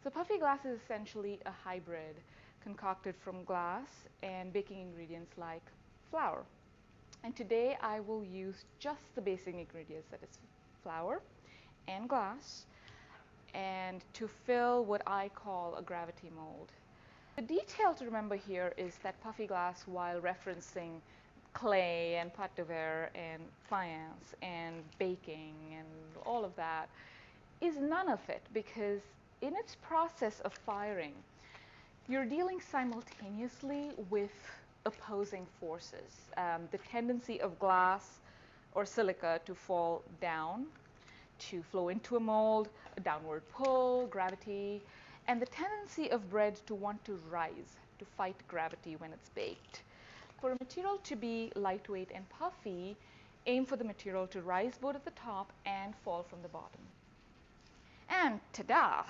So puffy glass is essentially a hybrid concocted from glass and baking ingredients like flour. And today I will use just the basic ingredients, that is flour and glass, and to fill what I call a gravity mold. The detail to remember here is that puffy glass, while referencing clay and pâte de verre and faience and baking and all of that, is none of it, because in its process of firing, you're dealing simultaneously with opposing forces. The tendency of glass or silica to fall down, to flow into a mold, a downward pull, gravity, and the tendency of bread to want to rise, to fight gravity when it's baked. For a material to be lightweight and puffy, aim for the material to rise both at the top and fall from the bottom. And ta-da!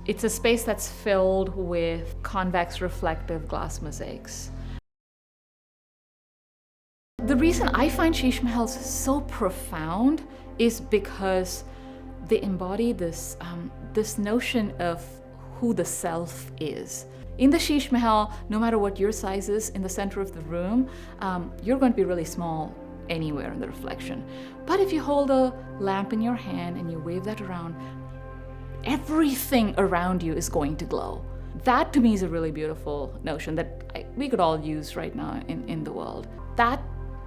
It's a space that's filled with convex reflective glass mosaics. The reason I find Sheesh Mahals so profound is because they embody this notion of who the self is. In the Sheesh Mahal, no matter what your size is in the center of the room, you're going to be really small anywhere in the reflection. But if you hold a lamp in your hand and you wave that around, everything around you is going to glow. That to me is a really beautiful notion that we could all use right now in the world. That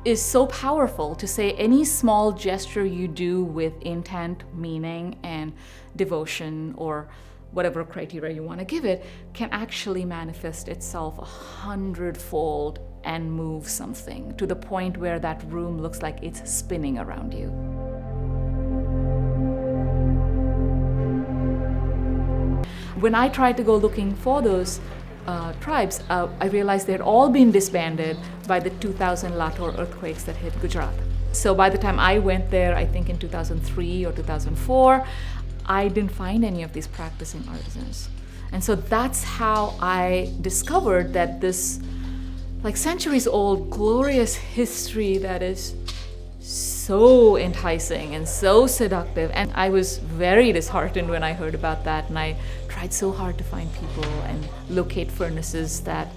is so powerful, to say any small gesture you do with intent, meaning, and devotion, or whatever criteria you want to give it, can actually manifest itself 100-fold and move something to the point where that room looks like it's spinning around you. When I tried to go looking for those tribes, I realized they had all been disbanded by the 2000 Latur earthquakes that hit Gujarat. So by the time I went there, I think in 2003 or 2004, I didn't find any of these practicing artisans. And so that's how I discovered that this like centuries old glorious history that is so enticing and so seductive. And I was very disheartened when I heard about that, and I tried so hard to find people and locate furnaces that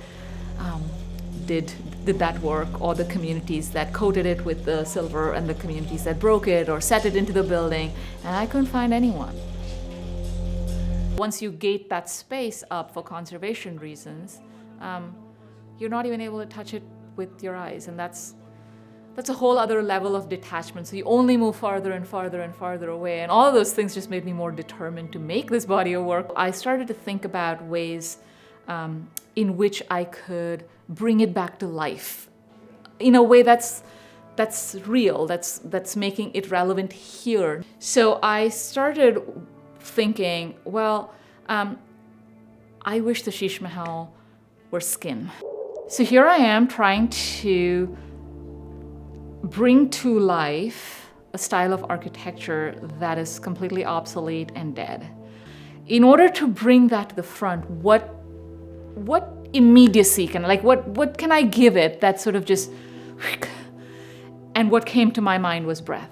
did that work, or the communities that coated it with the silver and the communities that broke it or set it into the building, and I couldn't find anyone. Once you gate that space up for conservation reasons, you're not even able to touch it with your eyes, and that's a whole other level of detachment. So you only move farther and farther and farther away, and all of those things just made me more determined to make this body of work. I started to think about ways in which I could bring it back to life in a way that's real, that's making it relevant here. So I started thinking, well, I wish the Sheesh Mahal were skin. So here I am trying to bring to life a style of architecture that is completely obsolete and dead. In order to bring that to the front, what immediacy what can I give it that sort of just, and what came to my mind was breath.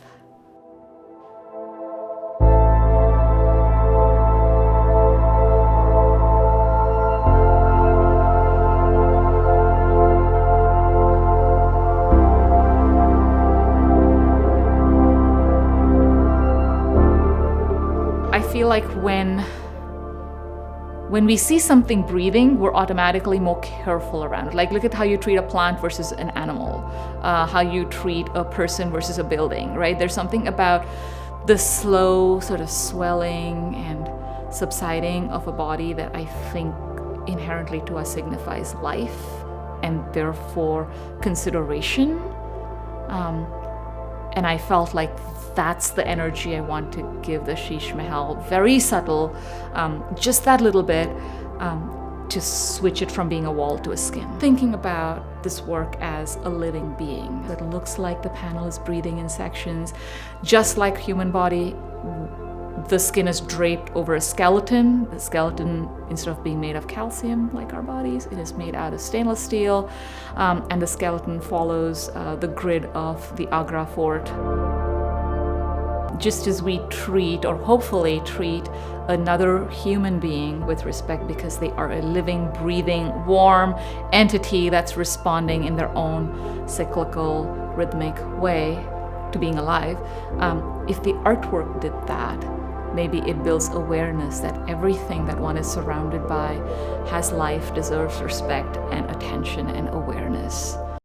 I feel like when we see something breathing, we're automatically more careful around it. Like, look at how you treat a plant versus an animal, how you treat a person versus a building, right? There's something about the slow sort of swelling and subsiding of a body that I think inherently to us signifies life and therefore consideration. And I felt like that's the energy I want to give the Sheesh Mahal. Very subtle, just that little bit, to switch it from being a wall to a skin. Thinking about this work as a living being. It looks like the panel is breathing in sections. Just like human body, the skin is draped over a skeleton. The skeleton, instead of being made of calcium like our bodies, it is made out of stainless steel. And the skeleton follows the grid of the Agra fort. Just as we treat, or hopefully treat, another human being with respect because they are a living, breathing, warm entity that's responding in their own cyclical, rhythmic way to being alive. If the artwork did that, maybe it builds awareness that everything that one is surrounded by has life, deserves respect and attention and